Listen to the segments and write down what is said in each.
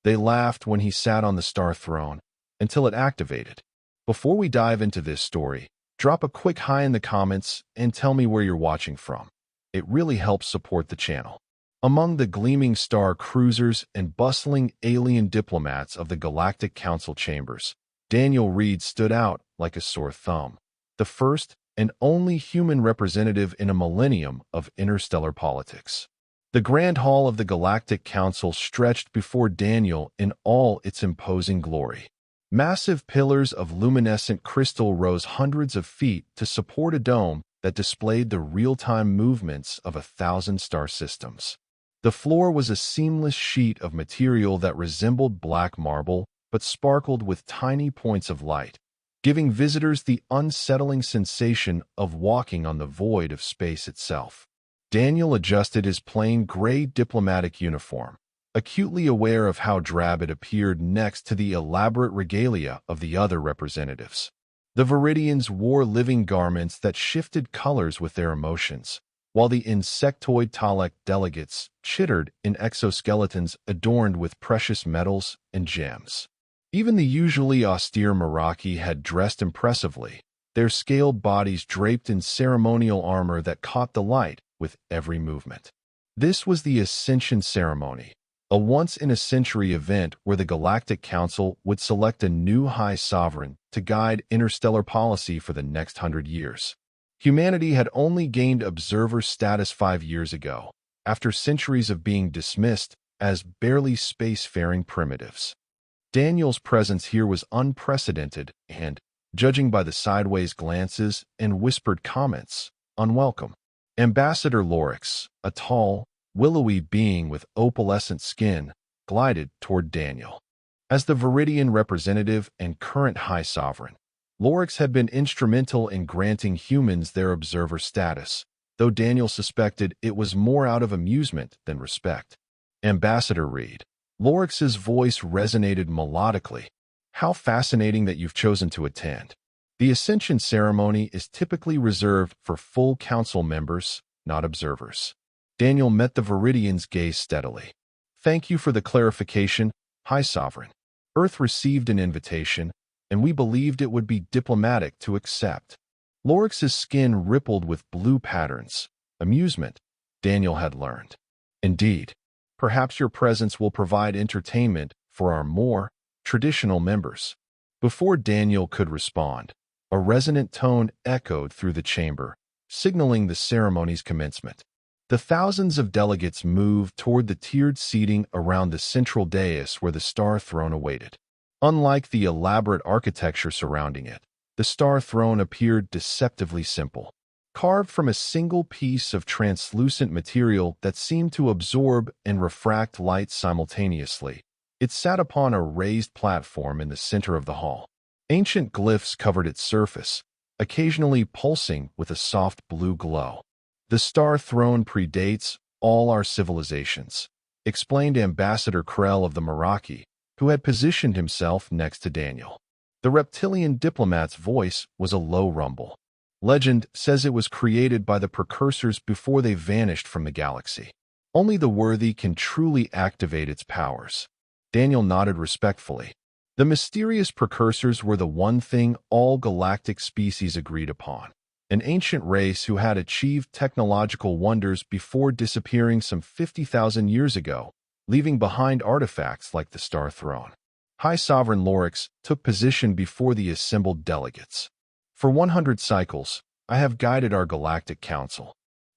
They laughed when he sat on the star throne, until it activated. Before we dive into this story, drop a quick hi in the comments and tell me where you're watching from. It really helps support the channel. Among the gleaming star cruisers and bustling alien diplomats of the Galactic Council chambers, Daniel Reed stood out like a sore thumb. The first and only human representative in a millennium of interstellar politics. The Grand Hall of the Galactic Council stretched before Daniel in all its imposing glory. Massive pillars of luminescent crystal rose hundreds of feet to support a dome that displayed the real-time movements of 1,000 star systems. The floor was a seamless sheet of material that resembled black marble but sparkled with tiny points of light, giving visitors the unsettling sensation of walking on the void of space itself. Daniel adjusted his plain gray diplomatic uniform, acutely aware of how drab it appeared next to the elaborate regalia of the other representatives. The Viridians wore living garments that shifted colors with their emotions, while the insectoid Talek delegates chittered in exoskeletons adorned with precious metals and gems. Even the usually austere Meraki had dressed impressively, their scaled bodies draped in ceremonial armor that caught the light with every movement. This was the Ascension Ceremony, a once-in-a-century event where the Galactic Council would select a new High Sovereign to guide interstellar policy for the next 100 years. Humanity had only gained observer status 5 years ago, after centuries of being dismissed as barely spacefaring primitives. Daniel's presence here was unprecedented and, judging by the sideways glances and whispered comments, unwelcome. Ambassador Lorix, a tall, willowy being with opalescent skin, glided toward Daniel. As the Viridian representative and current High Sovereign, Lorix had been instrumental in granting humans their observer status, though Daniel suspected it was more out of amusement than respect. Ambassador Reed. Lorix's voice resonated melodically. How fascinating that you've chosen to attend. The Ascension Ceremony is typically reserved for full council members, not observers. Daniel met the Viridian's gaze steadily. Thank you for the clarification, High Sovereign. Earth received an invitation, and we believed it would be diplomatic to accept. Lorix's skin rippled with blue patterns. Amusement, Daniel had learned. Indeed, perhaps your presence will provide entertainment for our more traditional members. Before Daniel could respond, a resonant tone echoed through the chamber, signaling the ceremony's commencement. The thousands of delegates moved toward the tiered seating around the central dais where the star throne awaited. Unlike the elaborate architecture surrounding it, the star throne appeared deceptively simple. Carved from a single piece of translucent material that seemed to absorb and refract light simultaneously, it sat upon a raised platform in the center of the hall. Ancient glyphs covered its surface, occasionally pulsing with a soft blue glow. The star throne predates all our civilizations, explained Ambassador Krell of the Meraki, who had positioned himself next to Daniel. The reptilian diplomat's voice was a low rumble. Legend says it was created by the precursors before they vanished from the galaxy. Only the worthy can truly activate its powers. Daniel nodded respectfully. The mysterious precursors were the one thing all galactic species agreed upon. An ancient race who had achieved technological wonders before disappearing some 50,000 years ago, leaving behind artifacts like the Star Throne. High Sovereign Lorix took position before the assembled delegates. For 100 cycles, I have guided our Galactic Council.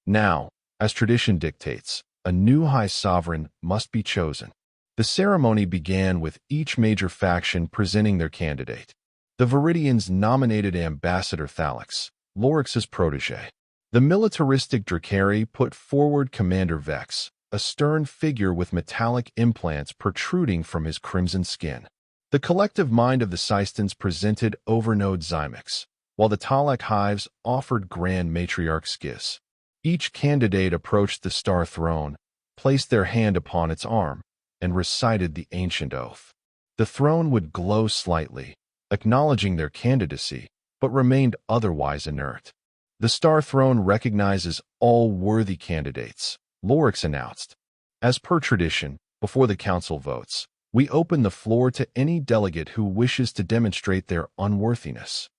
Now, as tradition dictates, a new High Sovereign must be chosen. The ceremony began with each major faction presenting their candidate. The Viridians nominated Ambassador Thalix, Lorix's protege. The militaristic Drakari put forward Commander Vex, a stern figure with metallic implants protruding from his crimson skin. The collective mind of the Systans presented Overnode Zymex, while the Talek Hives offered Grand Matriarch Skis. Each candidate approached the Star Throne, placed their hand upon its arm, and recited the ancient oath. The throne would glow slightly, acknowledging their candidacy, but remained otherwise inert. The Star Throne recognizes all worthy candidates, Lorix announced. As per tradition, before the council votes, We open the floor to any delegate who wishes to demonstrate their unworthiness.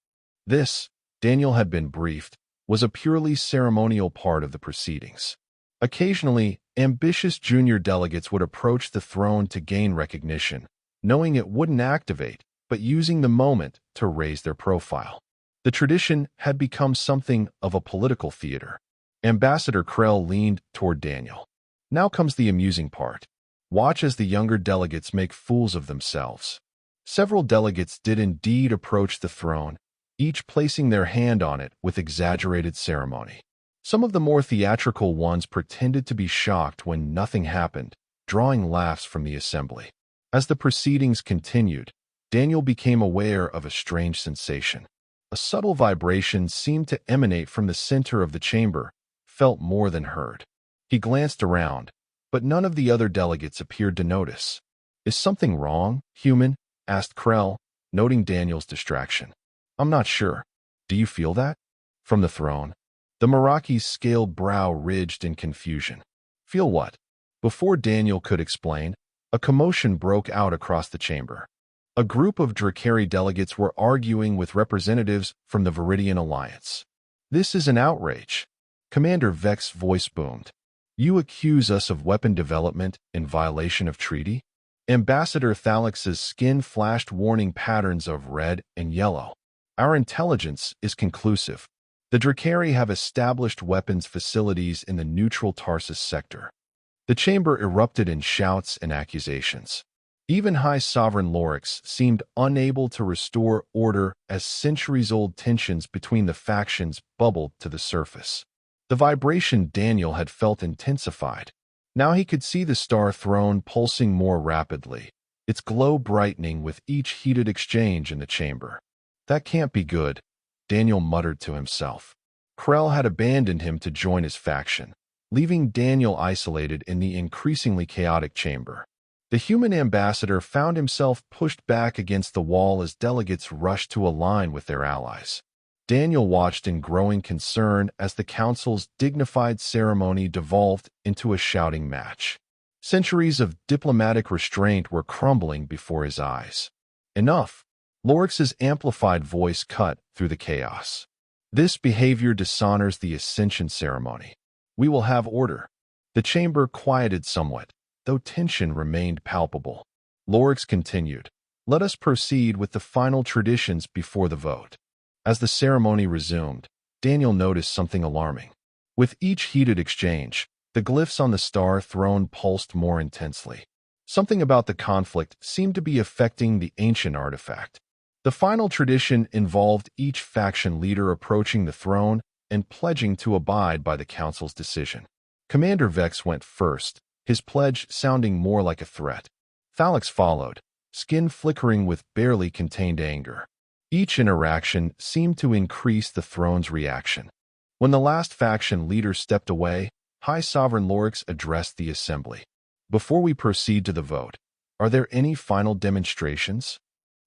This, Daniel had been briefed, was a purely ceremonial part of the proceedings. Occasionally, ambitious junior delegates would approach the throne to gain recognition, knowing it wouldn't activate, but using the moment to raise their profile. The tradition had become something of a political theater. Ambassador Krell leaned toward Daniel. Now comes the amusing part. Watch as the younger delegates make fools of themselves. Several delegates did indeed approach the throne, each placing their hand on it with exaggerated ceremony. Some of the more theatrical ones pretended to be shocked when nothing happened, drawing laughs from the assembly. As the proceedings continued, Daniel became aware of a strange sensation. A subtle vibration seemed to emanate from the center of the chamber, felt more than heard. He glanced around, but none of the other delegates appeared to notice. "Is something wrong, human?" asked Krell, noting Daniel's distraction. "I'm not sure. Do you feel that?" From the throne, the Meraki's scaled brow ridged in confusion. "Feel what?" Before Daniel could explain, a commotion broke out across the chamber. A group of Drakari delegates were arguing with representatives from the Viridian Alliance. "This is an outrage." Commander Vex's voice boomed. "You accuse us of weapon development in violation of treaty?" Ambassador Thalix's skin flashed warning patterns of red and yellow. "Our intelligence is conclusive. The Drakari have established weapons facilities in the neutral Tarsus sector." The chamber erupted in shouts and accusations. Even High Sovereign Lorix seemed unable to restore order as centuries-old tensions between the factions bubbled to the surface. The vibration Daniel had felt intensified. Now he could see the star throne pulsing more rapidly, its glow brightening with each heated exchange in the chamber. "That can't be good," Daniel muttered to himself. Krell had abandoned him to join his faction, leaving Daniel isolated in the increasingly chaotic chamber. The human ambassador found himself pushed back against the wall as delegates rushed to align with their allies. Daniel watched in growing concern as the council's dignified ceremony devolved into a shouting match. Centuries of diplomatic restraint were crumbling before his eyes. "Enough!" Lorix's amplified voice cut through the chaos. "This behavior dishonors the ascension ceremony. We will have order." The chamber quieted somewhat, though tension remained palpable. Lorix continued, "Let us proceed with the final traditions before the vote." As the ceremony resumed, Daniel noticed something alarming. With each heated exchange, the glyphs on the star throne pulsed more intensely. Something about the conflict seemed to be affecting the ancient artifact. The final tradition involved each faction leader approaching the throne and pledging to abide by the council's decision. Commander Vex went first, his pledge sounding more like a threat. Thalix followed, skin flickering with barely contained anger. Each interaction seemed to increase the throne's reaction. When the last faction leader stepped away, High Sovereign Lorix addressed the assembly. "Before we proceed to the vote, are there any final demonstrations?"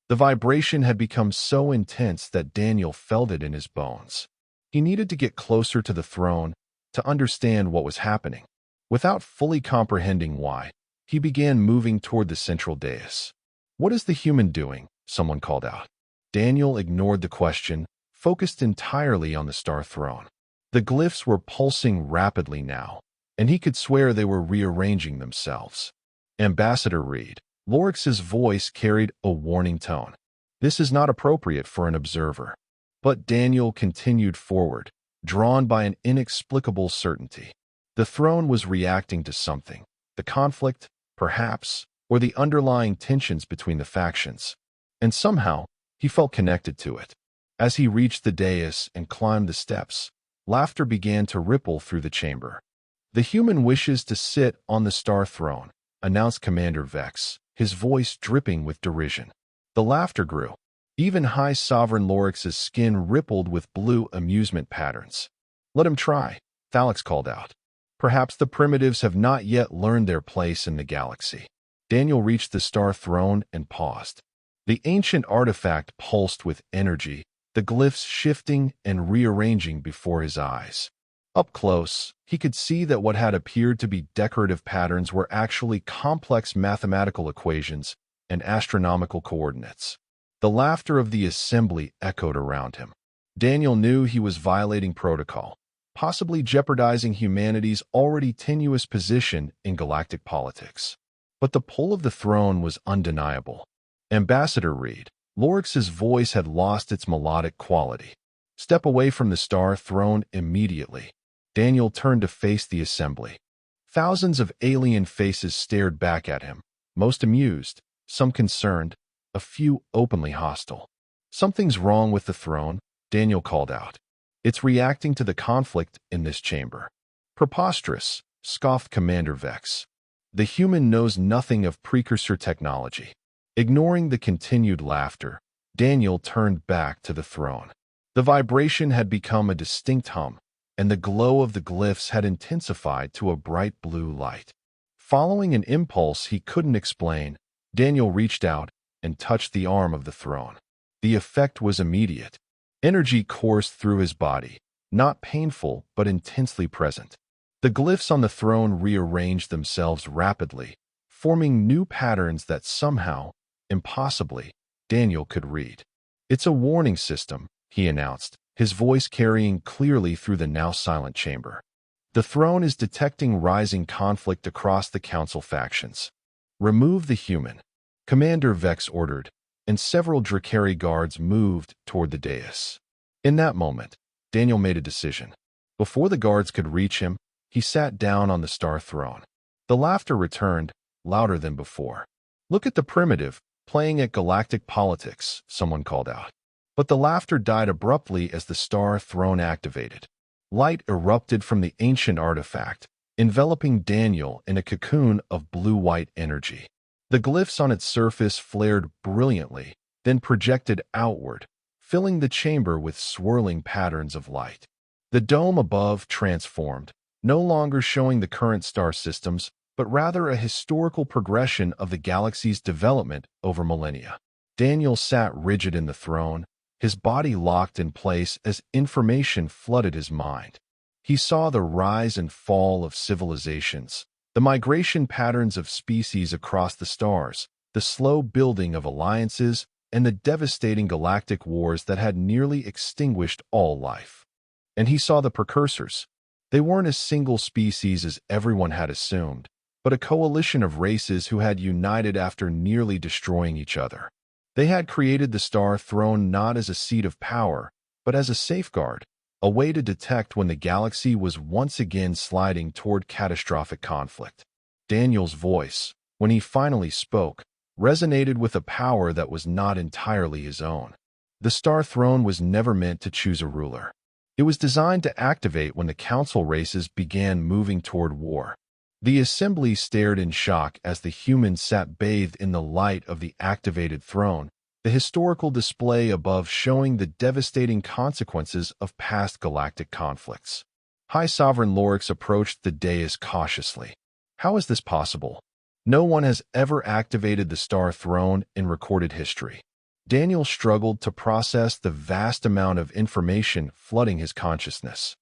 The vibration had become so intense that Daniel felt it in his bones. He needed to get closer to the throne to understand what was happening. Without fully comprehending why, he began moving toward the central dais. "What is the human doing?" someone called out. Daniel ignored the question, focused entirely on the star throne. The glyphs were pulsing rapidly now, and he could swear they were rearranging themselves. "Ambassador Reed," Lorix's voice carried a warning tone. "This is not appropriate for an observer." But Daniel continued forward, drawn by an inexplicable certainty. The throne was reacting to something, the conflict, perhaps, or the underlying tensions between the factions. And somehow, he felt connected to it. As he reached the dais and climbed the steps, laughter began to ripple through the chamber. "The human wishes to sit on the star throne," announced Commander Vex, his voice dripping with derision. The laughter grew. Even High Sovereign Lorix's skin rippled with blue amusement patterns. "Let him try," Thalix called out. "Perhaps the primitives have not yet learned their place in the galaxy." Daniel reached the star throne and paused. The ancient artifact pulsed with energy, the glyphs shifting and rearranging before his eyes. Up close, he could see that what had appeared to be decorative patterns were actually complex mathematical equations and astronomical coordinates. The laughter of the assembly echoed around him. Daniel knew he was violating protocol, possibly jeopardizing humanity's already tenuous position in galactic politics. But the pull of the throne was undeniable. Ambassador Reed, Lorix's voice had lost its melodic quality. Step away from the star throne immediately. Daniel turned to face the assembly. Thousands of alien faces stared back at him, most amused, some concerned, a few openly hostile. Something's wrong with the throne, Daniel called out. It's reacting to the conflict in this chamber. Preposterous, scoffed Commander Vex. The human knows nothing of precursor technology. Ignoring the continued laughter, Daniel turned back to the throne. The vibration had become a distinct hum, and the glow of the glyphs had intensified to a bright blue light. Following an impulse he couldn't explain, Daniel reached out and touched the arm of the throne. The effect was immediate. Energy coursed through his body, not painful but intensely present. The glyphs on the throne rearranged themselves rapidly, forming new patterns that somehow, impossibly, Daniel could read. "It's a warning system," he announced, his voice carrying clearly through the now silent chamber. "The throne is detecting rising conflict across the council factions. Remove the human," Commander Vex ordered, and several Drakari guards moved toward the dais. In that moment, Daniel made a decision. Before the guards could reach him, he sat down on the star throne. The laughter returned, louder than before. "Look at the primitive, playing at galactic politics," someone called out. But the laughter died abruptly as the star throne activated. Light erupted from the ancient artifact, enveloping Daniel in a cocoon of blue-white energy. The glyphs on its surface flared brilliantly, then projected outward, filling the chamber with swirling patterns of light. The dome above transformed, no longer showing the current star systems, but rather a historical progression of the galaxy's development over millennia. Daniel sat rigid in the throne, his body locked in place as information flooded his mind. He saw the rise and fall of civilizations, the migration patterns of species across the stars, the slow building of alliances, and the devastating galactic wars that had nearly extinguished all life. And he saw the precursors. They weren't a single species as everyone had assumed, but a coalition of races who had united after nearly destroying each other. They had created the star throne not as a seat of power, but as a safeguard, a way to detect when the galaxy was once again sliding toward catastrophic conflict. Daniel's voice, when he finally spoke, resonated with a power that was not entirely his own. The star throne was never meant to choose a ruler. It was designed to activate when the council races began moving toward war. The assembly stared in shock as the humans sat bathed in the light of the activated throne, the historical display above showing the devastating consequences of past galactic conflicts. High Sovereign Lorix approached the dais cautiously. "How is this possible? No one has ever activated the star throne in recorded history." Daniel struggled to process the vast amount of information flooding his consciousness.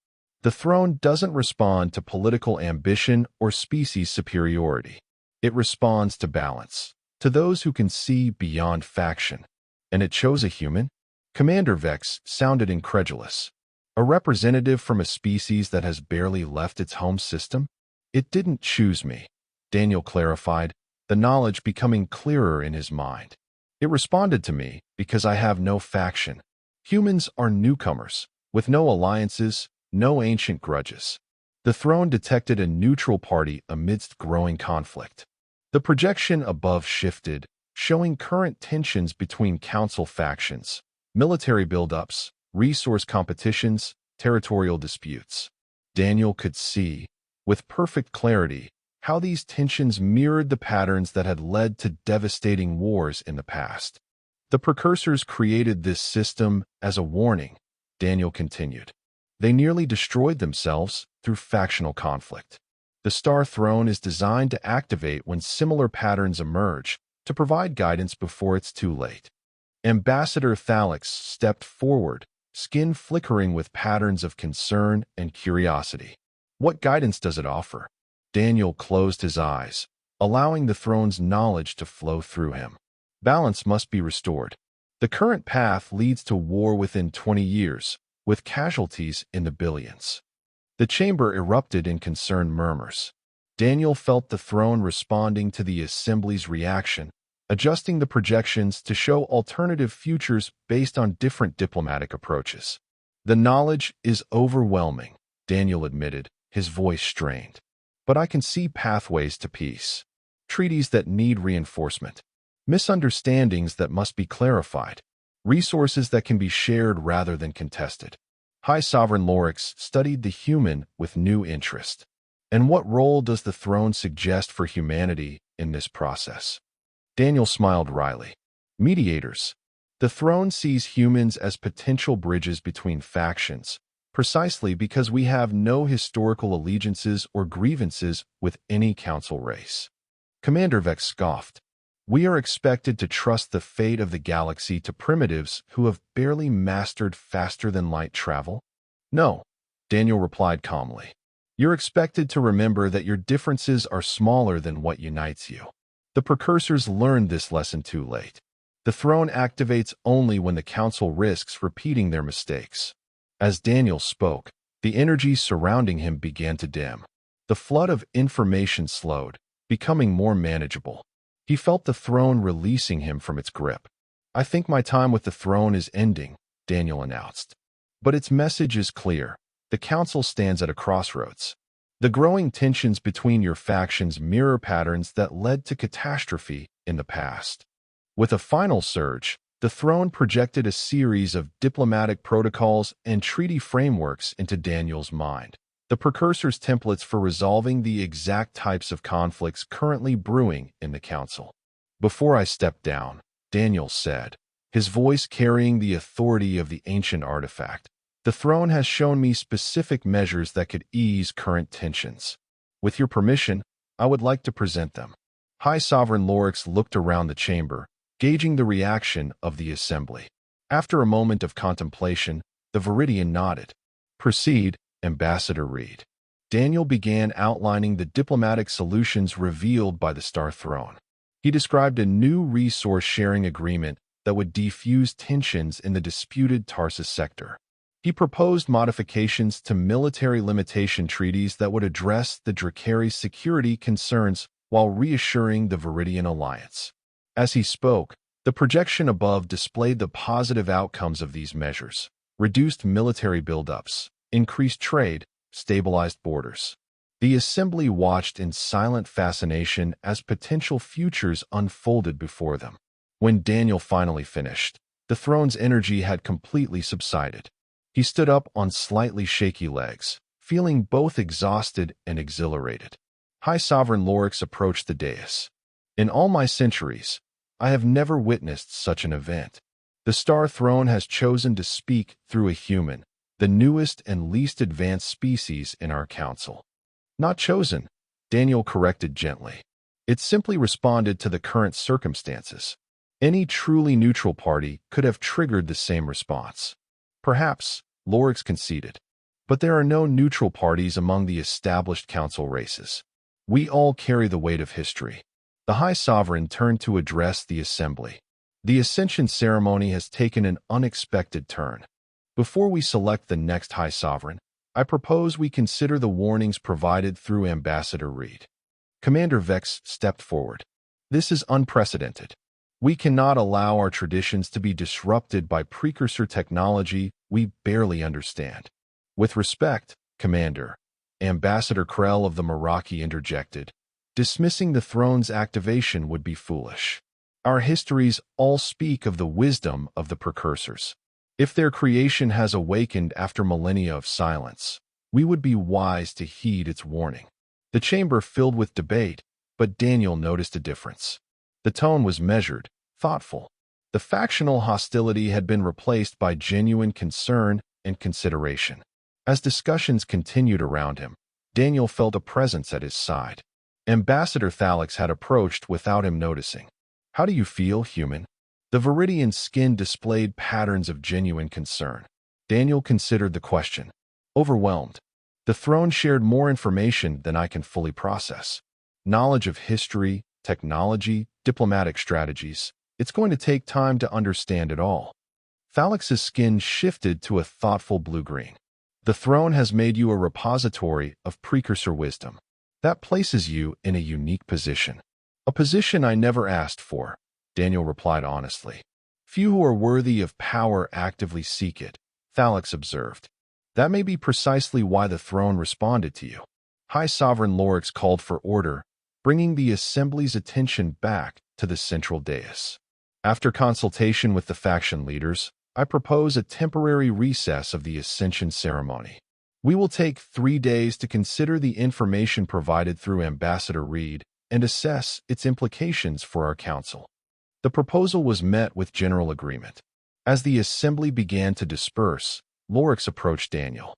The throne doesn't respond to political ambition or species superiority. It responds to balance, to those who can see beyond faction. And it chose a human? Commander Vex sounded incredulous. A representative from a species that has barely left its home system? "It didn't choose me," Daniel clarified, the knowledge becoming clearer in his mind. "It responded to me because I have no faction. Humans are newcomers, with no alliances, no ancient grudges." The throne detected a neutral party amidst growing conflict. The projection above shifted, showing current tensions between council factions, military buildups, resource competitions, territorial disputes. Daniel could see, with perfect clarity, how these tensions mirrored the patterns that had led to devastating wars in the past. "The precursors created this system as a warning," Daniel continued. "They nearly destroyed themselves through factional conflict. The star throne is designed to activate when similar patterns emerge, to provide guidance before it's too late." Ambassador Thalix stepped forward, skin flickering with patterns of concern and curiosity. "What guidance does it offer?" Daniel closed his eyes, allowing the throne's knowledge to flow through him. Balance must be restored. The current path leads to war within 20 years, with casualties in the billions. The chamber erupted in concerned murmurs. Daniel felt the throne responding to the assembly's reaction, adjusting the projections to show alternative futures based on different diplomatic approaches. The knowledge is overwhelming, Daniel admitted, his voice strained. But I can see pathways to peace. Treaties that need reinforcement. Misunderstandings that must be clarified. Resources that can be shared rather than contested. High Sovereign Lorix studied the human with new interest. And what role does the throne suggest for humanity in this process? Daniel smiled wryly. Mediators. The throne sees humans as potential bridges between factions, precisely because we have no historical allegiances or grievances with any council race. Commander Vex scoffed. We are expected to trust the fate of the galaxy to primitives who have barely mastered faster-than-light travel? No, Daniel replied calmly. You're expected to remember that your differences are smaller than what unites you. The precursors learned this lesson too late. The throne activates only when the council risks repeating their mistakes. As Daniel spoke, the energy surrounding him began to dim. The flood of information slowed, becoming more manageable. He felt the throne releasing him from its grip. I think my time with the throne is ending, Daniel announced. But its message is clear. The council stands at a crossroads. The growing tensions between your factions mirror patterns that led to catastrophe in the past. With a final surge, the throne projected a series of diplomatic protocols and treaty frameworks into Daniel's mind. The precursors' templates for resolving the exact types of conflicts currently brewing in the council. Before I step down, Daniel said, his voice carrying the authority of the ancient artifact, the throne has shown me specific measures that could ease current tensions. With your permission, I would like to present them. High Sovereign Lorix looked around the chamber, gauging the reaction of the assembly. After a moment of contemplation, the Viridian nodded. Proceed, Ambassador Reed. Daniel began outlining the diplomatic solutions revealed by the Star Throne. He described a new resource-sharing agreement that would defuse tensions in the disputed Tarsus sector. He proposed modifications to military limitation treaties that would address the Dracaris security concerns while reassuring the Viridian alliance. As he spoke, the projection above displayed the positive outcomes of these measures: reduced military buildups, increased trade, stabilized borders. The assembly watched in silent fascination as potential futures unfolded before them. When Daniel finally finished, the throne's energy had completely subsided. He stood up on slightly shaky legs, feeling both exhausted and exhilarated. High Sovereign Lorix approached the dais. In all my centuries, I have never witnessed such an event. The Star Throne has chosen to speak through a human, the newest and least advanced species in our council. Not chosen, Daniel corrected gently. It simply responded to the current circumstances. Any truly neutral party could have triggered the same response. Perhaps, Lorix conceded. But there are no neutral parties among the established council races. We all carry the weight of history. The High Sovereign turned to address the assembly. The Ascension ceremony has taken an unexpected turn. Before we select the next High Sovereign, I propose we consider the warnings provided through Ambassador Reed. Commander Vex stepped forward. This is unprecedented. We cannot allow our traditions to be disrupted by precursor technology we barely understand. With respect, Commander, Ambassador Krell of the Meraki interjected, dismissing the throne's activation would be foolish. Our histories all speak of the wisdom of the precursors. If their creation has awakened after millennia of silence, we would be wise to heed its warning. The chamber filled with debate, but Daniel noticed a difference. The tone was measured, thoughtful. The factional hostility had been replaced by genuine concern and consideration. As discussions continued around him, Daniel felt a presence at his side. Ambassador Thalix had approached without him noticing. How do you feel, human? The Viridian's skin displayed patterns of genuine concern. Daniel considered the question. Overwhelmed. The throne shared more information than I can fully process. Knowledge of history, technology, diplomatic strategies. It's going to take time to understand it all. Falix's skin shifted to a thoughtful blue-green. The throne has made you a repository of precursor wisdom. That places you in a unique position. A position I never asked for, Daniel replied honestly. Few who are worthy of power actively seek it, Falix observed. That may be precisely why the throne responded to you. High Sovereign Lorix called for order, bringing the assembly's attention back to the central dais. After consultation with the faction leaders, I propose a temporary recess of the Ascension ceremony. We will take 3 days to consider the information provided through Ambassador Reed and assess its implications for our council. The proposal was met with general agreement. As the assembly began to disperse, Lorix approached Daniel.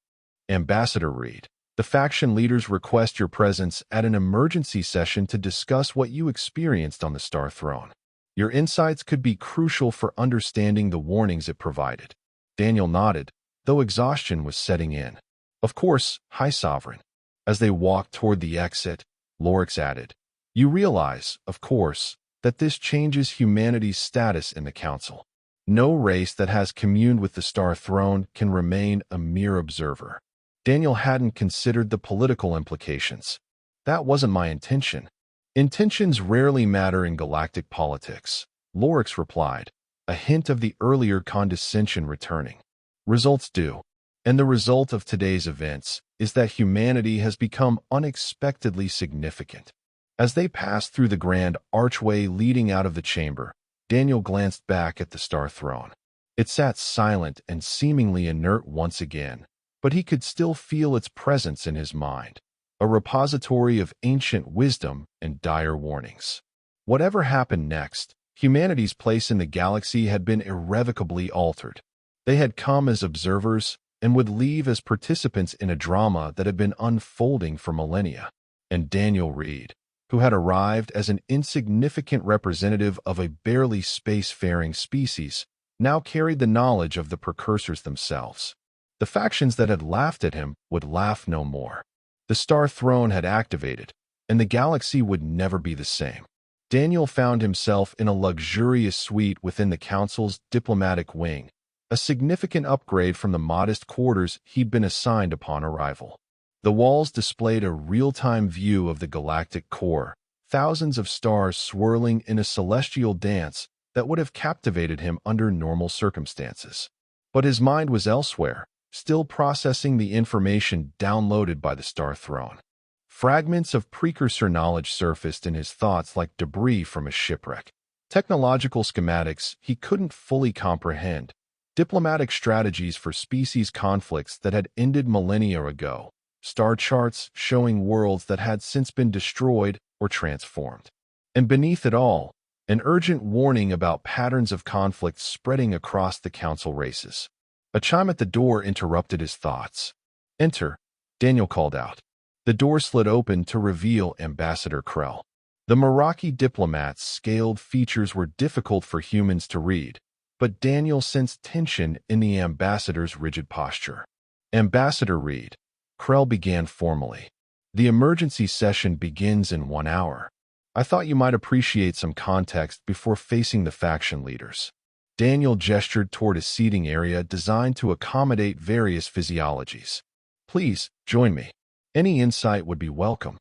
Ambassador Reed, the faction leaders request your presence at an emergency session to discuss what you experienced on the Star Throne. Your insights could be crucial for understanding the warnings it provided. Daniel nodded, though exhaustion was setting in. Of course, High Sovereign. As they walked toward the exit, Lorix added, You realize, of course, that this changes humanity's status in the Council. No race that has communed with the Star Throne can remain a mere observer. Daniel hadn't considered the political implications. That wasn't my intention. Intentions rarely matter in galactic politics, Lorix replied, a hint of the earlier condescension returning. Results do. And the result of today's events is that humanity has become unexpectedly significant. As they passed through the grand archway leading out of the chamber, Daniel glanced back at the Star Throne. It sat silent and seemingly inert once again, but he could still feel its presence in his mind. A repository of ancient wisdom and dire warnings. Whatever happened next, humanity's place in the galaxy had been irrevocably altered. They had come as observers and would leave as participants in a drama that had been unfolding for millennia. And Daniel Reed, who had arrived as an insignificant representative of a barely spacefaring species, now carried the knowledge of the precursors themselves. The factions that had laughed at him would laugh no more. The Star Throne had activated, and the galaxy would never be the same. Daniel found himself in a luxurious suite within the Council's diplomatic wing, a significant upgrade from the modest quarters he'd been assigned upon arrival. The walls displayed a real-time view of the galactic core, thousands of stars swirling in a celestial dance that would have captivated him under normal circumstances. But his mind was elsewhere, still processing the information downloaded by the Star Throne. Fragments of precursor knowledge surfaced in his thoughts like debris from a shipwreck. Technological schematics he couldn't fully comprehend, diplomatic strategies for species conflicts that had ended millennia ago, star charts showing worlds that had since been destroyed or transformed. And beneath it all, an urgent warning about patterns of conflict spreading across the Council races. A chime at the door interrupted his thoughts. Enter, Daniel called out. The door slid open to reveal Ambassador Krell. The Meraki diplomat's scaled features were difficult for humans to read, but Daniel sensed tension in the ambassador's rigid posture. Ambassador Reed, Krell began formally. The emergency session begins in 1 hour. I thought you might appreciate some context before facing the faction leaders. Daniel gestured toward a seating area designed to accommodate various physiologies. Please, join me. Any insight would be welcome.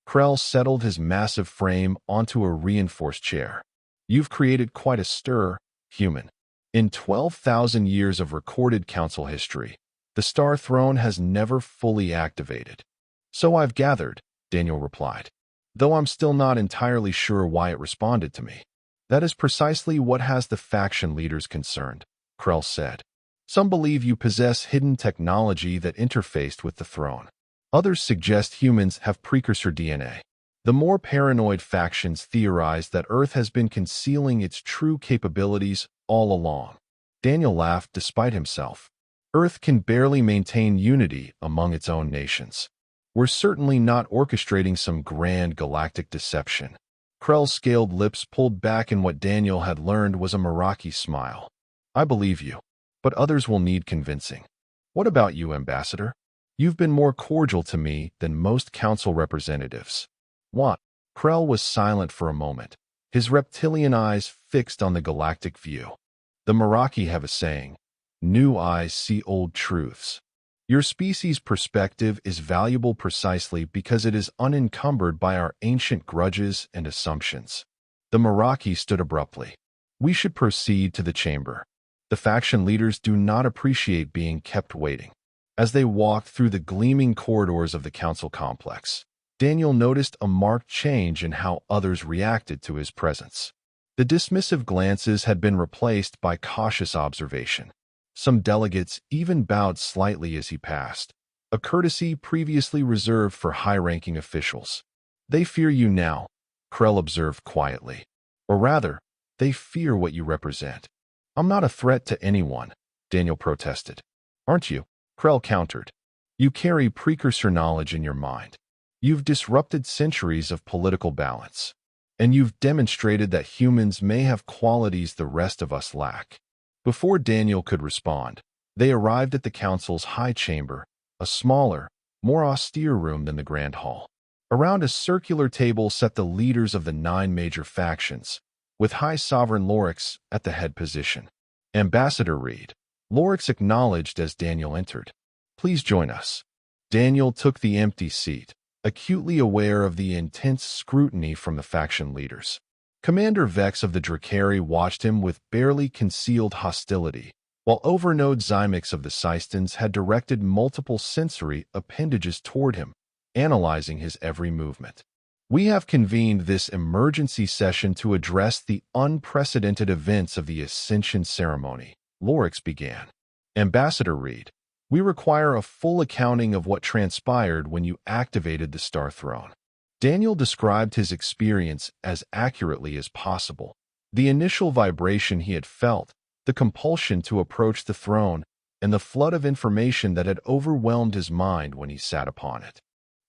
Krell settled his massive frame onto a reinforced chair. You've created quite a stir, human. In 12,000 years of recorded council history, the Star Throne has never fully activated. So I've gathered, Daniel replied. Though I'm still not entirely sure why it responded to me. That is precisely what has the faction leaders concerned, Krell said. Some believe you possess hidden technology that interfaced with the throne. Others suggest humans have precursor DNA. The more paranoid factions theorize that Earth has been concealing its true capabilities all along. Daniel laughed despite himself. Earth can barely maintain unity among its own nations. We're certainly not orchestrating some grand galactic deception. Krell's scaled lips pulled back in what Daniel had learned was a Meraki smile. I believe you, but others will need convincing. What about you, Ambassador? You've been more cordial to me than most council representatives. What? Krell was silent for a moment, his reptilian eyes fixed on the galactic view. The Meraki have a saying, "New eyes see old truths." Your species' perspective is valuable precisely because it is unencumbered by our ancient grudges and assumptions. The Meraki stood abruptly. We should proceed to the chamber. The faction leaders do not appreciate being kept waiting. As they walked through the gleaming corridors of the council complex, Daniel noticed a marked change in how others reacted to his presence. The dismissive glances had been replaced by cautious observation. Some delegates even bowed slightly as he passed, a courtesy previously reserved for high-ranking officials. "They fear you now," Krell observed quietly. "Or rather, they fear what you represent." "I'm not a threat to anyone," Daniel protested. "Aren't you?" Krell countered. "You carry precursor knowledge in your mind. You've disrupted centuries of political balance. And you've demonstrated that humans may have qualities the rest of us lack." Before Daniel could respond, they arrived at the council's high chamber, a smaller, more austere room than the Grand Hall. Around a circular table sat the leaders of the 9 major factions, with High Sovereign Lorix at the head position. "Ambassador Reed," Lorix acknowledged as Daniel entered. "Please join us." Daniel took the empty seat, acutely aware of the intense scrutiny from the faction leaders. Commander Vex of the Drakari watched him with barely concealed hostility, while Overnode Zymex of the Systans had directed multiple sensory appendages toward him, analyzing his every movement. "We have convened this emergency session to address the unprecedented events of the Ascension ceremony," Lorix began. "Ambassador Reed, we require a full accounting of what transpired when you activated the Star Throne." Daniel described his experience as accurately as possible. The initial vibration he had felt, the compulsion to approach the throne, and the flood of information that had overwhelmed his mind when he sat upon it.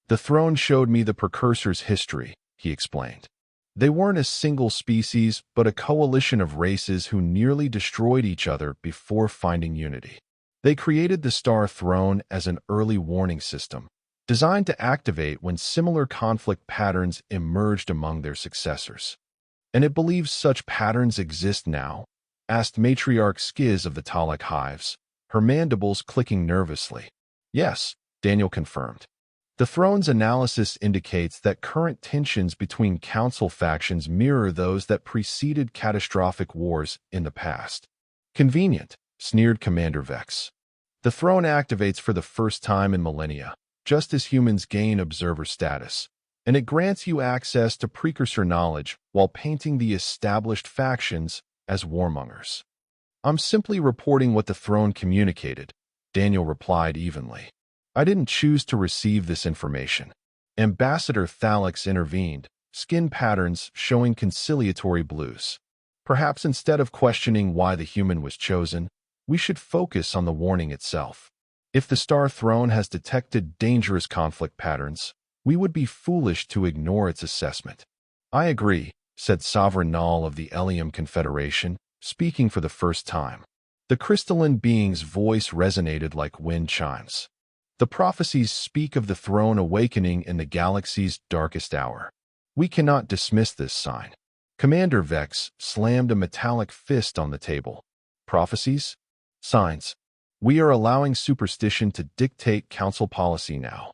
"The throne showed me the precursor's history," he explained. "They weren't a single species, but a coalition of races who nearly destroyed each other before finding unity. They created the Star Throne as an early warning system, designed to activate when similar conflict patterns emerged among their successors." "And it believes such patterns exist now?" asked Matriarch Skiz of the Talek Hives, her mandibles clicking nervously. "Yes," Daniel confirmed. "The Throne's analysis indicates that current tensions between Council factions mirror those that preceded catastrophic wars in the past." "Convenient," sneered Commander Vex. "The Throne activates for the first time in millennia, just as humans gain observer status, and it grants you access to precursor knowledge while painting the established factions as warmongers." "I'm simply reporting what the Throne communicated," Daniel replied evenly. "I didn't choose to receive this information." Ambassador Thalix intervened, skin patterns showing conciliatory blues. "Perhaps instead of questioning why the human was chosen, we should focus on the warning itself. If the Star Throne has detected dangerous conflict patterns, we would be foolish to ignore its assessment." "I agree," said Sovereign Null of the Elium Confederation, speaking for the first time. The crystalline being's voice resonated like wind chimes. "The prophecies speak of the throne awakening in the galaxy's darkest hour. We cannot dismiss this sign." Commander Vex slammed a metallic fist on the table. "Prophecies? Signs. We are allowing superstition to dictate council policy now."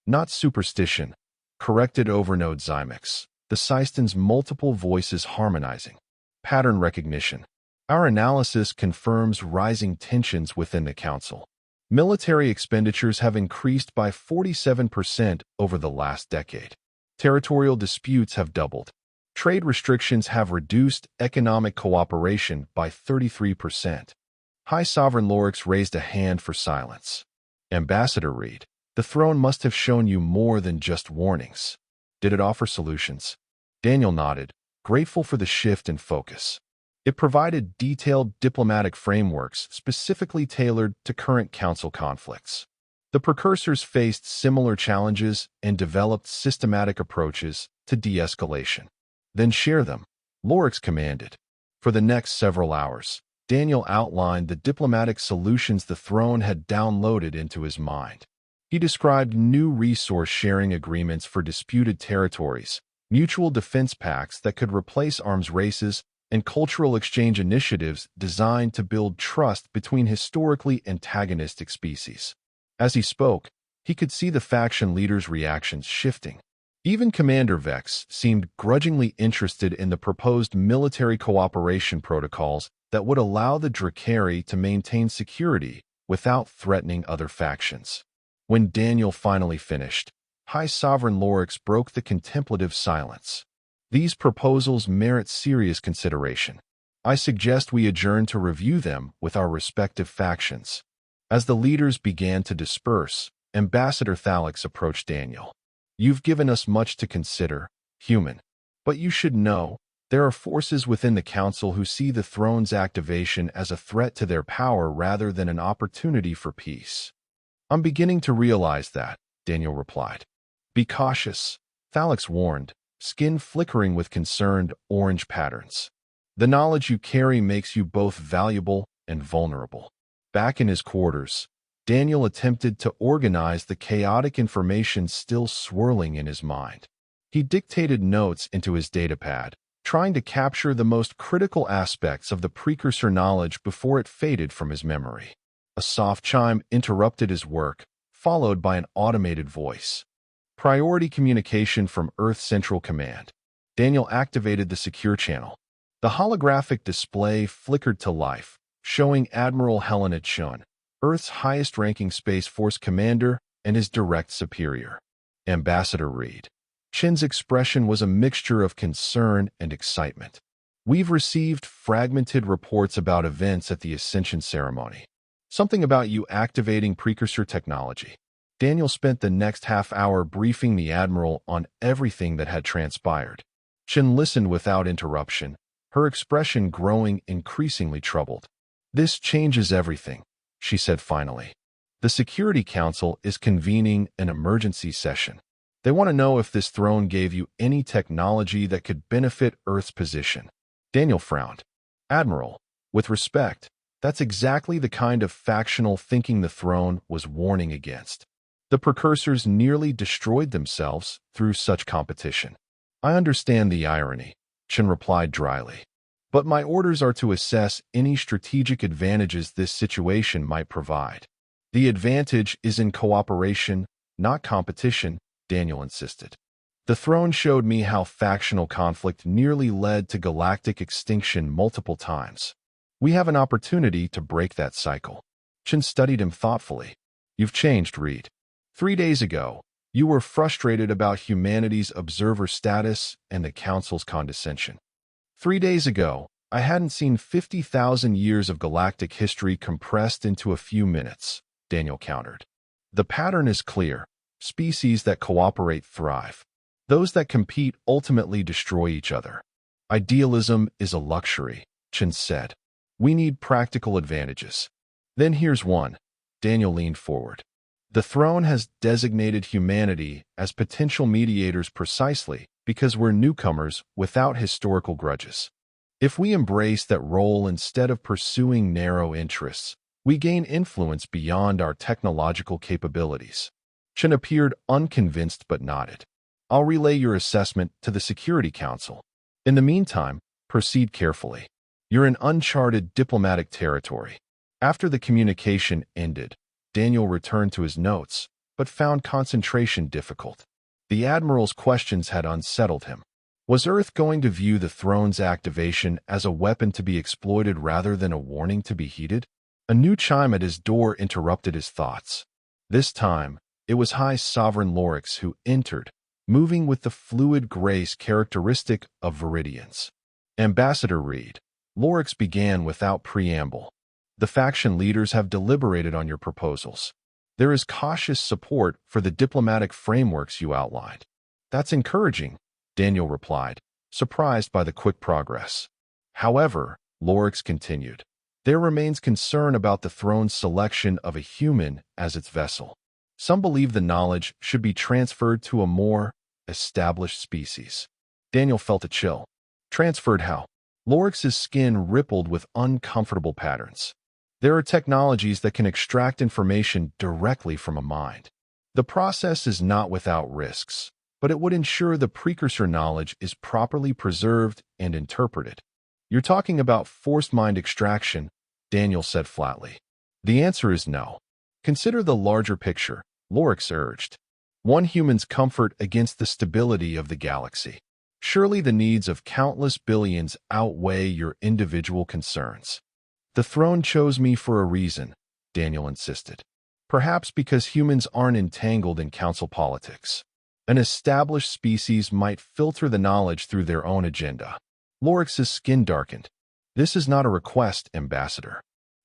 "Not superstition," corrected Overnode Zymex, the Systans' multiple voices harmonizing. "Pattern recognition. Our analysis confirms rising tensions within the council. Military expenditures have increased by 47% over the last decade. Territorial disputes have doubled. Trade restrictions have reduced economic cooperation by 33%. High Sovereign Lorix raised a hand for silence. "Ambassador Reed, the throne must have shown you more than just warnings. Did it offer solutions?" Daniel nodded, grateful for the shift in focus. "It provided detailed diplomatic frameworks specifically tailored to current council conflicts. The precursors faced similar challenges and developed systematic approaches to de-escalation." "Then share them," Lorix commanded. For the next several hours, Daniel outlined the diplomatic solutions the throne had downloaded into his mind. He described new resource-sharing agreements for disputed territories, mutual defense pacts that could replace arms races, and cultural exchange initiatives designed to build trust between historically antagonistic species. As he spoke, he could see the faction leaders' reactions shifting. Even Commander Vex seemed grudgingly interested in the proposed military cooperation protocols that would allow the Drakari to maintain security without threatening other factions. When Daniel finally finished, High Sovereign Lorix broke the contemplative silence. These proposals merit serious consideration. I suggest we adjourn to review them with our respective factions. As the leaders began to disperse, Ambassador Thalix approached Daniel. You've given us much to consider, human. But you should know, there are forces within the Council who see the throne's activation as a threat to their power rather than an opportunity for peace. I'm beginning to realize that, Daniel replied. Be cautious, Thalix warned, skin flickering with concerned orange patterns. The knowledge you carry makes you both valuable and vulnerable. Back in his quarters, Daniel attempted to organize the chaotic information still swirling in his mind. He dictated notes into his datapad, trying to capture the most critical aspects of the precursor knowledge before it faded from his memory. A soft chime interrupted his work, followed by an automated voice. Priority communication from Earth Central Command. Daniel activated the secure channel. The holographic display flickered to life, showing Admiral Helena Chun, Earth's highest-ranking Space Force commander and his direct superior. Ambassador Reed. Chin's expression was a mixture of concern and excitement. We've received fragmented reports about events at the Ascension ceremony. Something about you activating precursor technology. Daniel spent the next half-hour briefing the Admiral on everything that had transpired. Chin listened without interruption, her expression growing increasingly troubled. This changes everything, she said finally. The Security Council is convening an emergency session. They want to know if this throne gave you any technology that could benefit Earth's position. Daniel frowned. Admiral, with respect, that's exactly the kind of factional thinking the throne was warning against. The precursors nearly destroyed themselves through such competition. I understand the irony, Chen replied dryly. But my orders are to assess any strategic advantages this situation might provide. The advantage is in cooperation, not competition, Daniel insisted. The throne showed me how factional conflict nearly led to galactic extinction multiple times. We have an opportunity to break that cycle. Chen studied him thoughtfully. You've changed, Reed. 3 days ago, you were frustrated about humanity's observer status and the Council's condescension. 3 days ago, I hadn't seen 50,000 years of galactic history compressed into a few minutes, Daniel countered. The pattern is clear. Species that cooperate thrive. Those that compete ultimately destroy each other. Idealism is a luxury, Chen said. We need practical advantages. Then here's one. Daniel leaned forward. The throne has designated humanity as potential mediators precisely because we're newcomers without historical grudges. If we embrace that role instead of pursuing narrow interests, we gain influence beyond our technological capabilities. Chen appeared unconvinced but nodded. I'll relay your assessment to the Security Council. In the meantime, proceed carefully. You're in uncharted diplomatic territory. After the communication ended, Daniel returned to his notes, but found concentration difficult. The Admiral's questions had unsettled him. Was Earth going to view the throne's activation as a weapon to be exploited rather than a warning to be heeded? A new chime at his door interrupted his thoughts. This time, it was High Sovereign Lorix who entered, moving with the fluid grace characteristic of Viridians. Ambassador Reed, Lorix began without preamble. The faction leaders have deliberated on your proposals. There is cautious support for the diplomatic frameworks you outlined. That's encouraging, Daniel replied, surprised by the quick progress. However, Lorix continued, there remains concern about the throne's selection of a human as its vessel. Some believe the knowledge should be transferred to a more established species. Daniel felt a chill. Transferred how? Lorix's skin rippled with uncomfortable patterns. There are technologies that can extract information directly from a mind. The process is not without risks, but it would ensure the precursor knowledge is properly preserved and interpreted. You're talking about forced mind extraction, Daniel said flatly. The answer is no. Consider the larger picture, Lorix urged. One human's comfort against the stability of the galaxy. Surely the needs of countless billions outweigh your individual concerns. The throne chose me for a reason, Daniel insisted. Perhaps because humans aren't entangled in council politics. An established species might filter the knowledge through their own agenda. Lorix's skin darkened. This is not a request, Ambassador.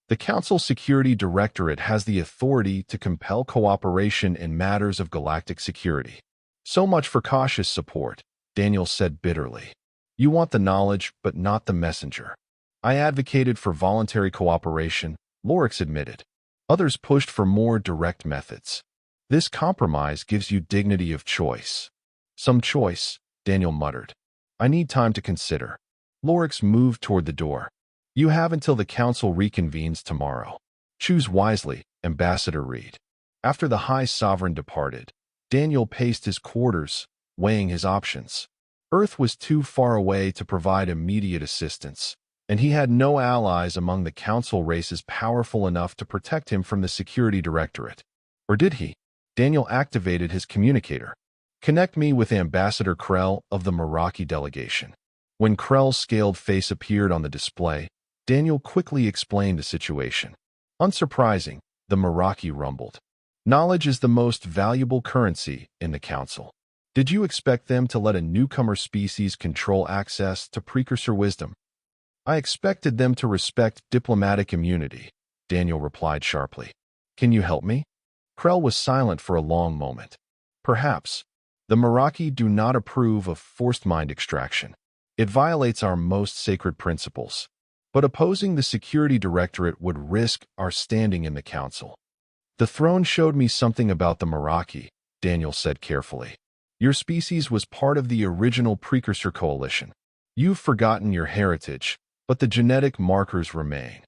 The Council Security Directorate has the authority to compel cooperation in matters of galactic security. So much for cautious support, Daniel said bitterly. You want the knowledge, but not the messenger. I advocated for voluntary cooperation, Lorix admitted. Others pushed for more direct methods. This compromise gives you dignity of choice. Some choice, Daniel muttered. I need time to consider. Lorix moved toward the door. You have until the council reconvenes tomorrow. Choose wisely, Ambassador Reed. After the High Sovereign departed, Daniel paced his quarters, weighing his options. Earth was too far away to provide immediate assistance, and he had no allies among the council races powerful enough to protect him from the Security Directorate. Or did he? Daniel activated his communicator. Connect me with Ambassador Krell of the Meraki delegation. When Krell's scaled face appeared on the display, Daniel quickly explained the situation. Unsurprising, the Meraki rumbled. Knowledge is the most valuable currency in the council. Did you expect them to let a newcomer species control access to precursor wisdom? I expected them to respect diplomatic immunity, Daniel replied sharply. Can you help me? Krell was silent for a long moment. Perhaps. The Meraki do not approve of forced mind extraction. It violates our most sacred principles. But opposing the Security Directorate would risk our standing in the Council. The throne showed me something about the Meraki, Daniel said carefully. Your species was part of the original Precursor Coalition. You've forgotten your heritage, but the genetic markers remain.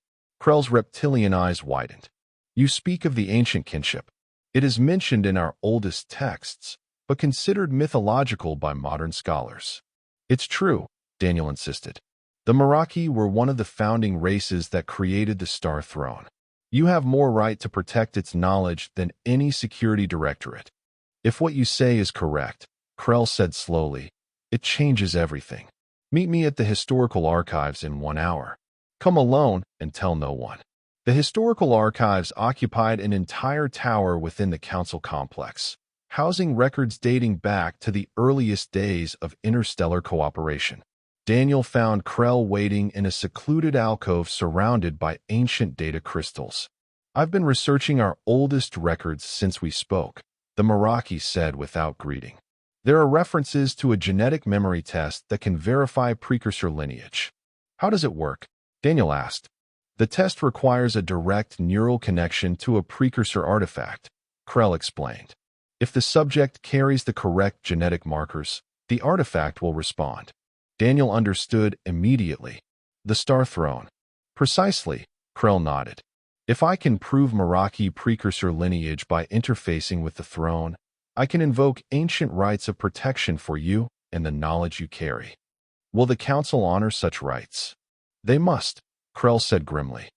Krell's reptilian eyes widened. You speak of the ancient kinship. It is mentioned in our oldest texts, but considered mythological by modern scholars. It's true, Daniel insisted. The Meraki were one of the founding races that created the Star Throne. You have more right to protect its knowledge than any security directorate. If what you say is correct, Krell said slowly, it changes everything. Meet me at the historical archives in 1 hour. Come alone and tell no one. The historical archives occupied an entire tower within the council complex, housing records dating back to the earliest days of interstellar cooperation. Daniel found Krell waiting in a secluded alcove surrounded by ancient data crystals. I've been researching our oldest records since we spoke, the Meraki said without greeting. There are references to a genetic memory test that can verify precursor lineage. How does it work? Daniel asked. The test requires a direct neural connection to a precursor artifact, Krell explained. If the subject carries the correct genetic markers, the artifact will respond. Daniel understood immediately. The Star Throne. Precisely, Krell nodded. If I can prove Meraki precursor lineage by interfacing with the throne, I can invoke ancient rights of protection for you and the knowledge you carry. Will the Council honor such rights? They must, Krell said grimly.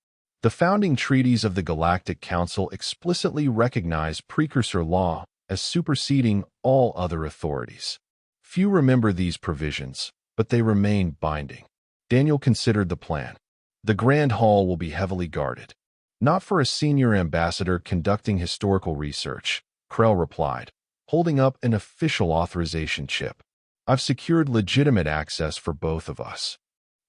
The founding treaties of the Galactic Council explicitly recognize precursor law as superseding all other authorities. Few remember these provisions, but they remain binding. Daniel considered the plan. The Grand Hall will be heavily guarded. Not for a senior ambassador conducting historical research, Krell replied, holding up an official authorization chip. I've secured legitimate access for both of us.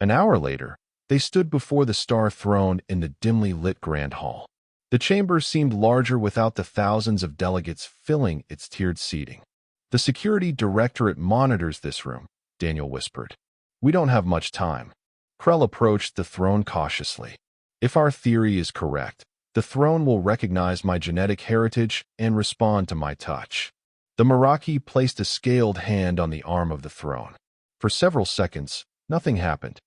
An hour later, they stood before the Star Throne in the dimly lit Grand Hall. The chamber seemed larger without the thousands of delegates filling its tiered seating. The Security Directorate monitors this room, Daniel whispered. We don't have much time. Krell approached the throne cautiously. If our theory is correct, the throne will recognize my genetic heritage and respond to my touch. The Meraki placed a scaled hand on the arm of the throne. For several seconds, nothing happened.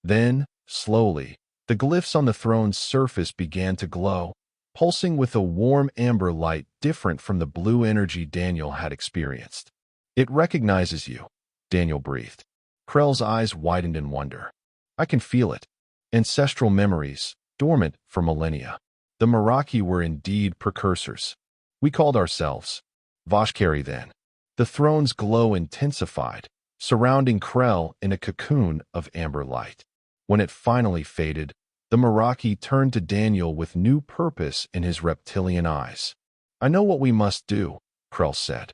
Then, slowly, the glyphs on the throne's surface began to glow, pulsing with a warm amber light different from the blue energy Daniel had experienced. It recognizes you, Daniel breathed. Krell's eyes widened in wonder. I can feel it. Ancestral memories, dormant for millennia. The Meraki were indeed precursors. We called ourselves Voshkari then. The throne's glow intensified, surrounding Krell in a cocoon of amber light. When it finally faded, the Meraki turned to Daniel with new purpose in his reptilian eyes. I know what we must do, Krell said.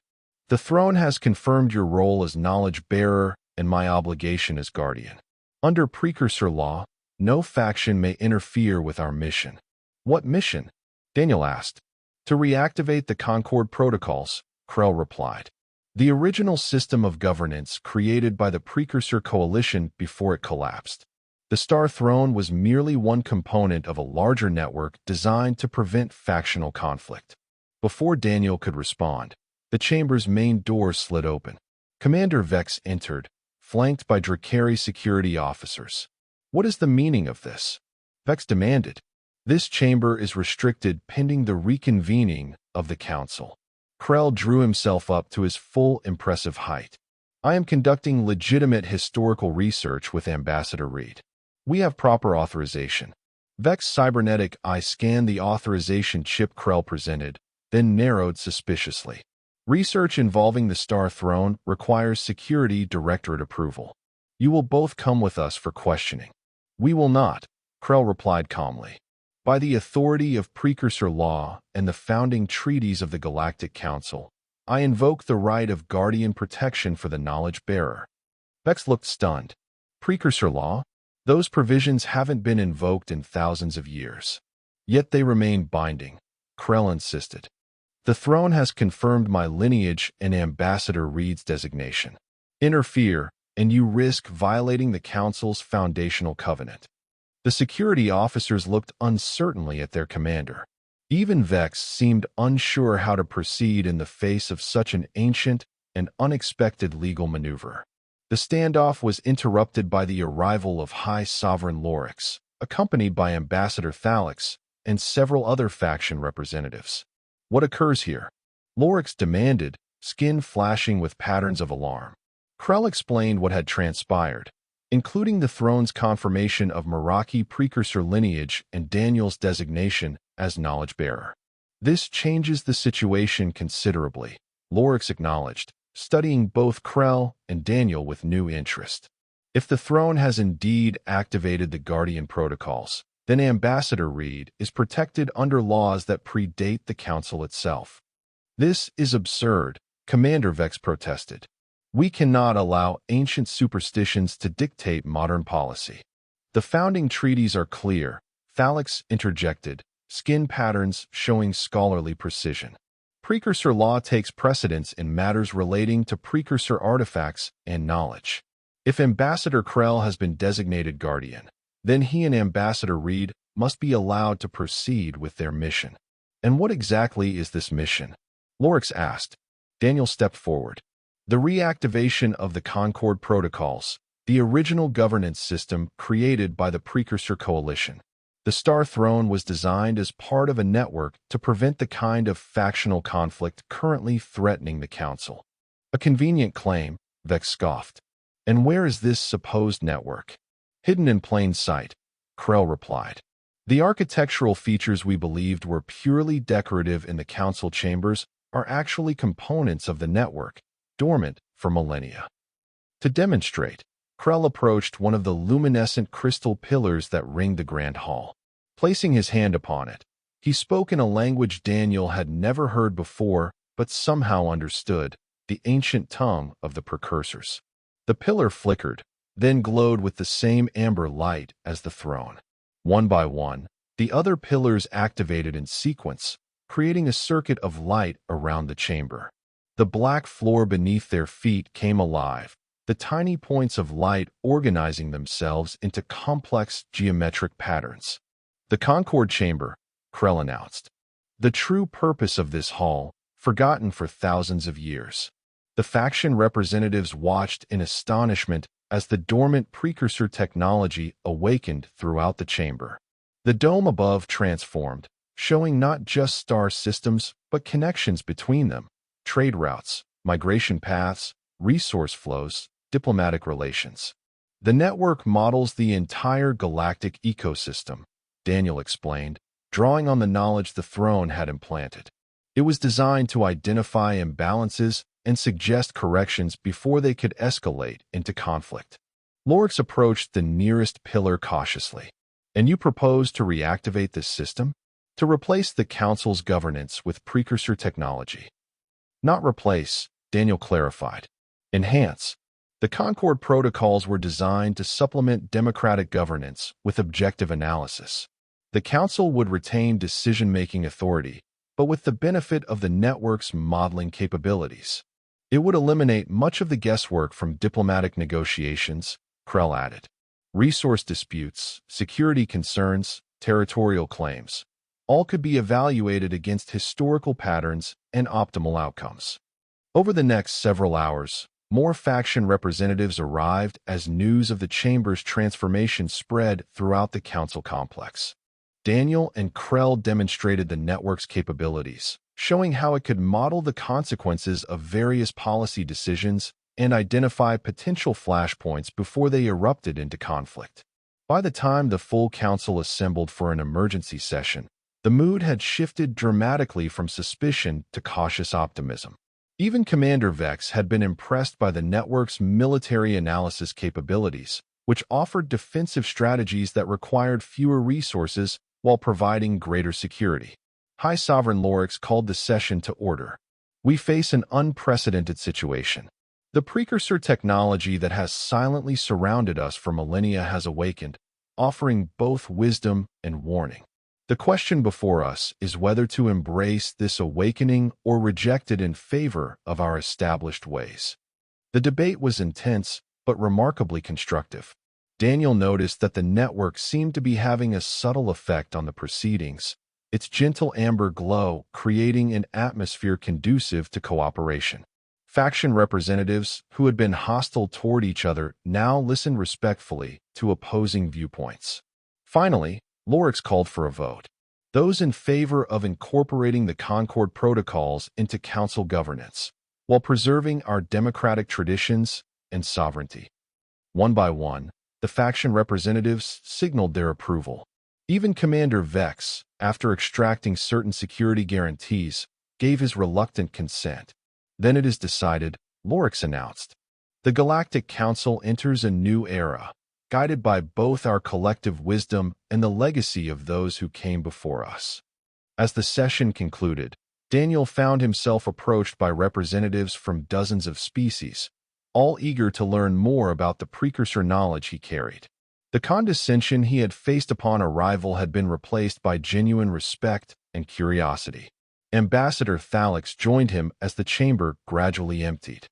The throne has confirmed your role as knowledge-bearer and my obligation as guardian. Under precursor law, no faction may interfere with our mission. What mission? Daniel asked. To reactivate the Concord Protocols, Krell replied. The original system of governance created by the Precursor Coalition before it collapsed. The Star Throne was merely one component of a larger network designed to prevent factional conflict. Before Daniel could respond, the chamber's main door slid open. Commander Vex entered, flanked by Drakari security officers. What is the meaning of this? Vex demanded. This chamber is restricted pending the reconvening of the council. Krell drew himself up to his full impressive height. I am conducting legitimate historical research with Ambassador Reed. We have proper authorization. Vex's cybernetic eye scanned the authorization chip Krell presented, then narrowed suspiciously. Research involving the Star Throne requires Security Directorate approval. You will both come with us for questioning. We will not, Krell replied calmly. By the authority of precursor law and the founding treaties of the Galactic Council, I invoke the right of guardian protection for the knowledge bearer. Vex looked stunned. Precursor law? Those provisions haven't been invoked in thousands of years. Yet they remain binding, Krell insisted. The throne has confirmed my lineage and Ambassador Reed's designation. Interfere, and you risk violating the Council's foundational covenant. The security officers looked uncertainly at their commander. Even Vex seemed unsure how to proceed in the face of such an ancient and unexpected legal maneuver. The standoff was interrupted by the arrival of High Sovereign Lorix, accompanied by Ambassador Thalix and several other faction representatives. What occurs here? Lorix demanded, skin flashing with patterns of alarm. Krell explained what had transpired, including the throne's confirmation of Meraki precursor lineage and Daniel's designation as knowledge-bearer. This changes the situation considerably, Lorix acknowledged, studying both Krell and Daniel with new interest. If the throne has indeed activated the Guardian Protocols, then Ambassador Reed is protected under laws that predate the Council itself. This is absurd, Commander Vex protested. We cannot allow ancient superstitions to dictate modern policy. The founding treaties are clear, Thalix interjected, skin patterns showing scholarly precision. Precursor law takes precedence in matters relating to precursor artifacts and knowledge. If Ambassador Krell has been designated guardian, then he and Ambassador Reed must be allowed to proceed with their mission. And what exactly is this mission? Lorix asked. Daniel stepped forward. The reactivation of the Concord Protocols, the original governance system created by the Precursor Coalition. The Star Throne was designed as part of a network to prevent the kind of factional conflict currently threatening the Council. A convenient claim, Vex scoffed. And where is this supposed network? Hidden in plain sight, Krell replied. The architectural features we believed were purely decorative in the council chambers are actually components of the network, dormant for millennia. To demonstrate, Krell approached one of the luminescent crystal pillars that ringed the Grand Hall. Placing his hand upon it, he spoke in a language Daniel had never heard before but somehow understood, the ancient tongue of the precursors. The pillar flickered, then glowed with the same amber light as the throne. One by one, the other pillars activated in sequence, creating a circuit of light around the chamber. The black floor beneath their feet came alive, the tiny points of light organizing themselves into complex geometric patterns. The Concord Chamber, Krell announced. The true purpose of this hall, forgotten for thousands of years. The faction representatives watched in astonishment as the dormant precursor technology awakened throughout the chamber. The dome above transformed, showing not just star systems but connections between them, trade routes, migration paths, resource flows, diplomatic relations. The network models the entire galactic ecosystem, Daniel explained, drawing on the knowledge the throne had implanted. It was designed to identify imbalances and suggest corrections before they could escalate into conflict. Lorix approached the nearest pillar cautiously. And you propose to reactivate this system? To replace the Council's governance with precursor technology. Not replace, Daniel clarified. Enhance. The Concord protocols were designed to supplement democratic governance with objective analysis. The Council would retain decision-making authority, but with the benefit of the network's modeling capabilities. It would eliminate much of the guesswork from diplomatic negotiations, Krell added. Resource disputes, security concerns, territorial claims, all could be evaluated against historical patterns and optimal outcomes. Over the next several hours, more faction representatives arrived as news of the Chamber's transformation spread throughout the Council complex. Daniel and Krell demonstrated the network's capabilities, showing how it could model the consequences of various policy decisions and identify potential flashpoints before they erupted into conflict. By the time the full council assembled for an emergency session, the mood had shifted dramatically from suspicion to cautious optimism. Even Commander Vex had been impressed by the network's military analysis capabilities, which offered defensive strategies that required fewer resources while providing greater security. High Sovereign Lorix called the session to order. We face an unprecedented situation. The precursor technology that has silently surrounded us for millennia has awakened, offering both wisdom and warning. The question before us is whether to embrace this awakening or reject it in favor of our established ways. The debate was intense, but remarkably constructive. Daniel noticed that the network seemed to be having a subtle effect on the proceedings, its gentle amber glow creating an atmosphere conducive to cooperation. Faction representatives who had been hostile toward each other now listened respectfully to opposing viewpoints. Finally, Lorix called for a vote. Those in favor of incorporating the Concord Protocols into Council governance, while preserving our democratic traditions and sovereignty. One by one, the faction representatives signaled their approval. Even Commander Vex, after extracting certain security guarantees, gave his reluctant consent. Then it is decided, Lorix announced. The Galactic Council enters a new era, guided by both our collective wisdom and the legacy of those who came before us. As the session concluded, Daniel found himself approached by representatives from dozens of species, all eager to learn more about the precursor knowledge he carried. The condescension he had faced upon arrival had been replaced by genuine respect and curiosity. Ambassador Thalix joined him as the chamber gradually emptied.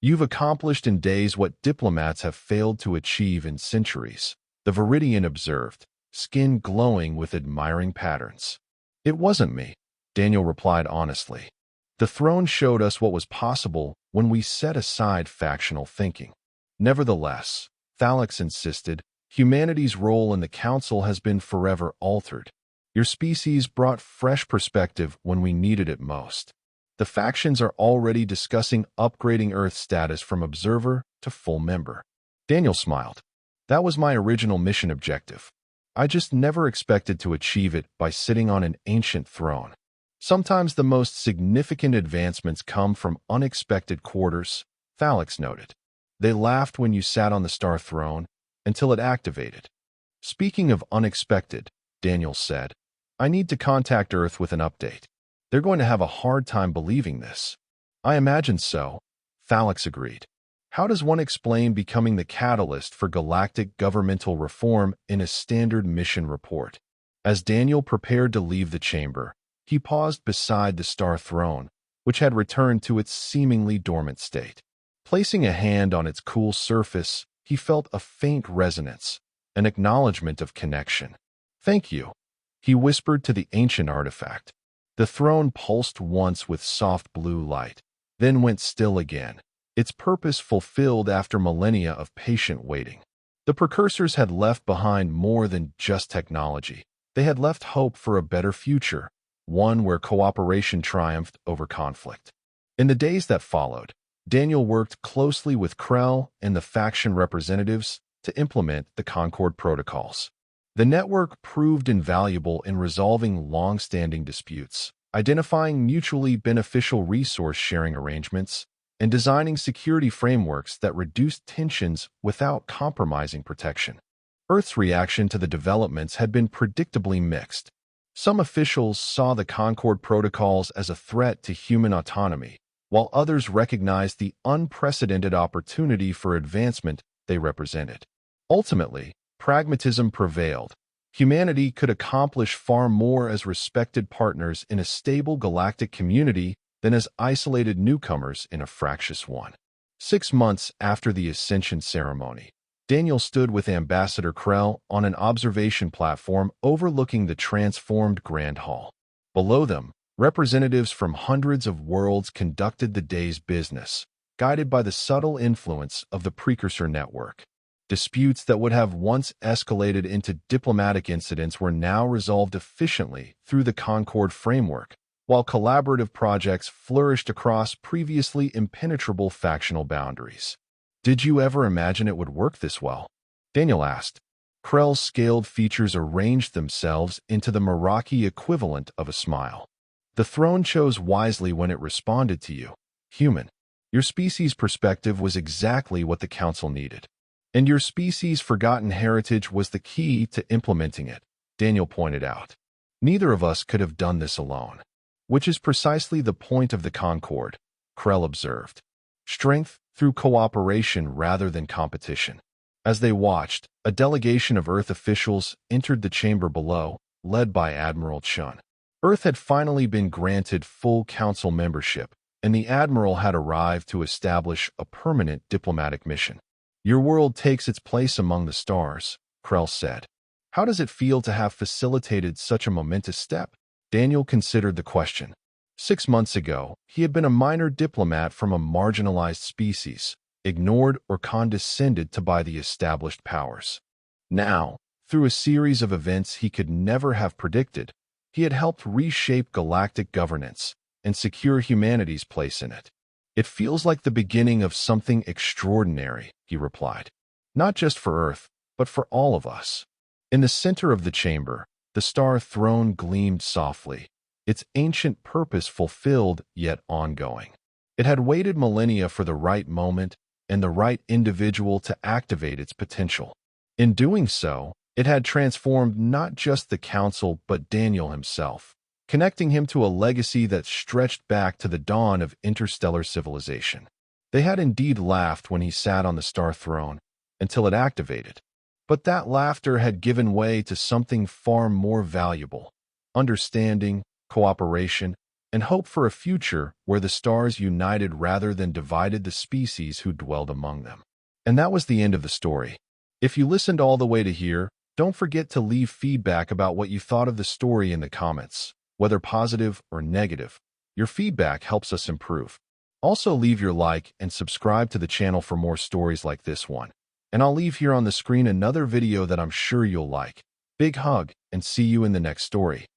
You've accomplished in days what diplomats have failed to achieve in centuries, the Viridian observed, skin glowing with admiring patterns. It wasn't me, Daniel replied honestly. The throne showed us what was possible when we set aside factional thinking. Nevertheless, Thalix insisted, humanity's role in the council has been forever altered. Your species brought fresh perspective when we needed it most. The factions are already discussing upgrading Earth's status from observer to full member. Daniel smiled. That was my original mission objective. I just never expected to achieve it by sitting on an ancient throne. Sometimes the most significant advancements come from unexpected quarters, Thalix noted. They laughed when you sat on the star throne, until it activated. Speaking of unexpected, Daniel said, I need to contact Earth with an update. They're going to have a hard time believing this. I imagine so, Thalix agreed. How does one explain becoming the catalyst for galactic governmental reform in a standard mission report? As Daniel prepared to leave the chamber, he paused beside the star throne, which had returned to its seemingly dormant state. Placing a hand on its cool surface, he felt a faint resonance, an acknowledgement of connection. Thank you, he whispered to the ancient artifact. The throne pulsed once with soft blue light, then went still again, its purpose fulfilled after millennia of patient waiting. The precursors had left behind more than just technology. They had left hope for a better future, one where cooperation triumphed over conflict. In the days that followed, Daniel worked closely with Krell and the faction representatives to implement the Concord protocols. The network proved invaluable in resolving long-standing disputes, identifying mutually beneficial resource-sharing arrangements, and designing security frameworks that reduced tensions without compromising protection. Earth's reaction to the developments had been predictably mixed. Some officials saw the Concord protocols as a threat to human autonomy, while others recognized the unprecedented opportunity for advancement they represented. Ultimately, pragmatism prevailed. Humanity could accomplish far more as respected partners in a stable galactic community than as isolated newcomers in a fractious one. 6 months after the Ascension ceremony, Daniel stood with Ambassador Krell on an observation platform overlooking the transformed Grand Hall. Below them, representatives from hundreds of worlds conducted the day's business, guided by the subtle influence of the Precursor Network. Disputes that would have once escalated into diplomatic incidents were now resolved efficiently through the Concord framework, while collaborative projects flourished across previously impenetrable factional boundaries. "Did you ever imagine it would work this well?" Daniel asked. Krell's scaled features arranged themselves into the Meraki equivalent of a smile. "The throne chose wisely when it responded to you, human. Your species' perspective was exactly what the Council needed. And your species' forgotten heritage was the key to implementing it," Daniel pointed out. "Neither of us could have done this alone." "Which is precisely the point of the Concord," Krell observed. "Strength through cooperation rather than competition." As they watched, a delegation of Earth officials entered the chamber below, led by Admiral Chun. Earth had finally been granted full Council membership, and the Admiral had arrived to establish a permanent diplomatic mission. "Your world takes its place among the stars," Krell said. "How does it feel to have facilitated such a momentous step?" Daniel considered the question. 6 months ago, he had been a minor diplomat from a marginalized species, ignored or condescended to by the established powers. Now, through a series of events he could never have predicted, he had helped reshape galactic governance and secure humanity's place in it. "It feels like the beginning of something extraordinary," he replied. "Not just for Earth, but for all of us." In the center of the chamber, the star throne gleamed softly, its ancient purpose fulfilled yet ongoing. It had waited millennia for the right moment and the right individual to activate its potential. In doing so, it had transformed not just the Council but Daniel himself, connecting him to a legacy that stretched back to the dawn of interstellar civilization. They had indeed laughed when he sat on the star throne, until it activated. But that laughter had given way to something far more valuable: understanding, cooperation, and hope for a future where the stars united rather than divided the species who dwelled among them. And that was the end of the story. If you listened all the way to here, don't forget to leave feedback about what you thought of the story in the comments, whether positive or negative. Your feedback helps us improve. Also, leave your like and subscribe to the channel for more stories like this one. And I'll leave here on the screen another video that I'm sure you'll like. Big hug, and see you in the next story.